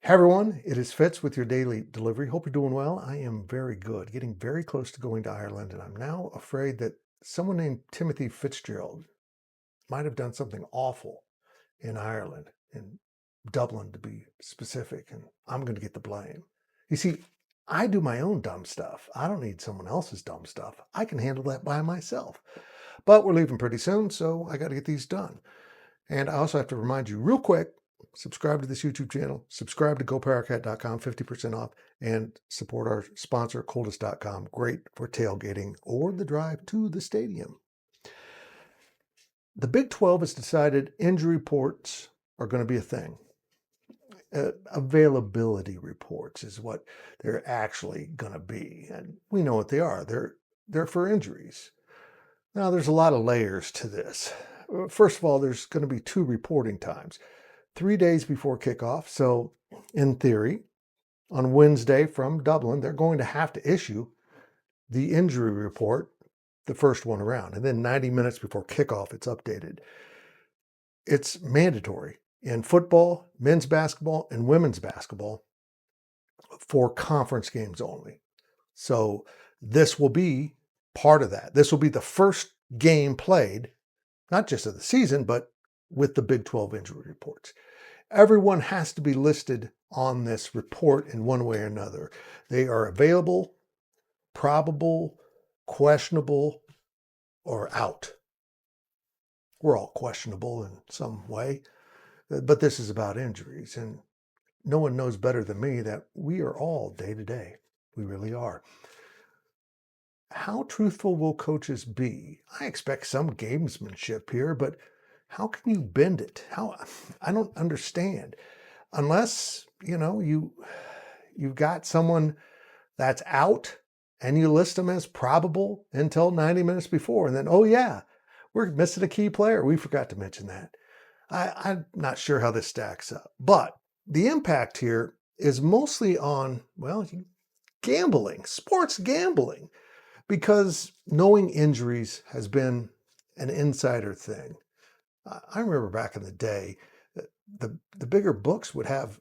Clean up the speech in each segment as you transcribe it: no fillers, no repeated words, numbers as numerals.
Hey everyone, it is Fitz with your daily delivery. Hope you're doing well. I am very good, getting very close to going to Ireland, and I'm now afraid that someone named Timothy Fitzgerald might have done something awful in Ireland, in Dublin to be specific, and I'm going to get the blame. You see, I do my own dumb stuff. I don't need someone else's dumb stuff. I can handle that by myself. But we're leaving pretty soon, so I got to get these done. And I also have to remind you real quick, subscribe to this YouTube channel, subscribe to GoPowercat.com, 50% off, and support our sponsor, coldest.com. Great for tailgating or the drive to the stadium. The Big 12 has decided injury reports are going to be a thing. Availability reports is what they're actually going to be. And we know what they are. They're for injuries. Now, there's a lot of layers to this. First of all, there's going to be 2 reporting times. 3 days before kickoff. So in theory, on Wednesday from Dublin, they're going to have to issue the injury report, the first one around. And then 90 minutes before kickoff, it's updated. It's mandatory in football, men's basketball, and women's basketball for conference games only. So this will be part of that. This will be the first game played, not just of the season, but with the Big 12 injury reports. Everyone has to be listed on this report in one way or another. They are available, probable, questionable, or out. We're all questionable in some way, but this is about injuries. And no one knows better than me that we are all day to day. We really are. How truthful will coaches be? I expect some gamesmanship here, but how can you bend it? I don't understand. Unless, you've got someone that's out and you list them as probable until 90 minutes before. And then, oh yeah, we're missing a key player. We forgot to mention that. I'm not sure how this stacks up. But the impact here is mostly on, gambling, sports gambling, because knowing injuries has been an insider thing. I remember back in the day, the bigger books would have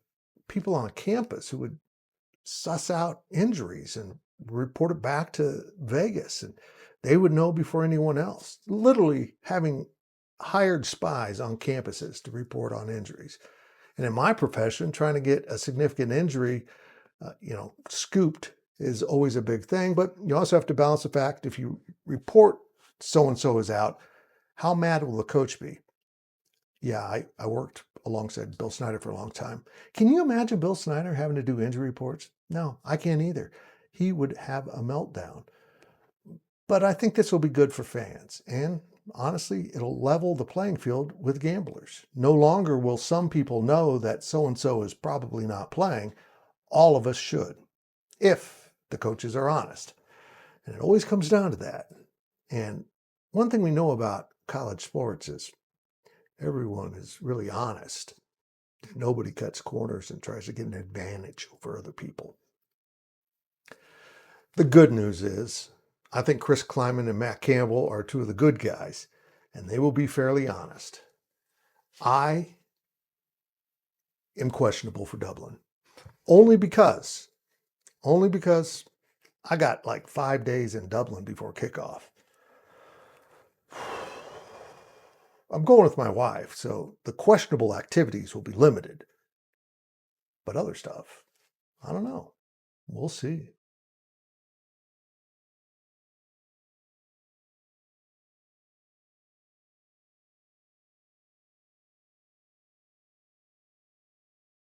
people on campus who would suss out injuries and report it back to Vegas, and they would know before anyone else, literally having hired spies on campuses to report on injuries. And in my profession, trying to get a significant injury, scooped is always a big thing. But you also have to balance the fact, if you report so-and-so is out, how mad will the coach be? Yeah, I worked alongside Bill Snyder for a long time. Can you imagine Bill Snyder having to do injury reports? No, I can't either. He would have a meltdown. But I think this will be good for fans. And honestly, it'll level the playing field with gamblers. No longer will some people know that so-and-so is probably not playing. All of us should, if the coaches are honest. And it always comes down to that. And one thing we know about college sports is everyone is really honest. Nobody cuts corners and tries to get an advantage over other people. The good news is, I think Chris Kleiman and Matt Campbell are 2 of the good guys, and they will be fairly honest. I am questionable for Dublin. Only because I got like 5 days in Dublin before kickoff. I'm going with my wife, so the questionable activities will be limited. But other stuff, I don't know. We'll see.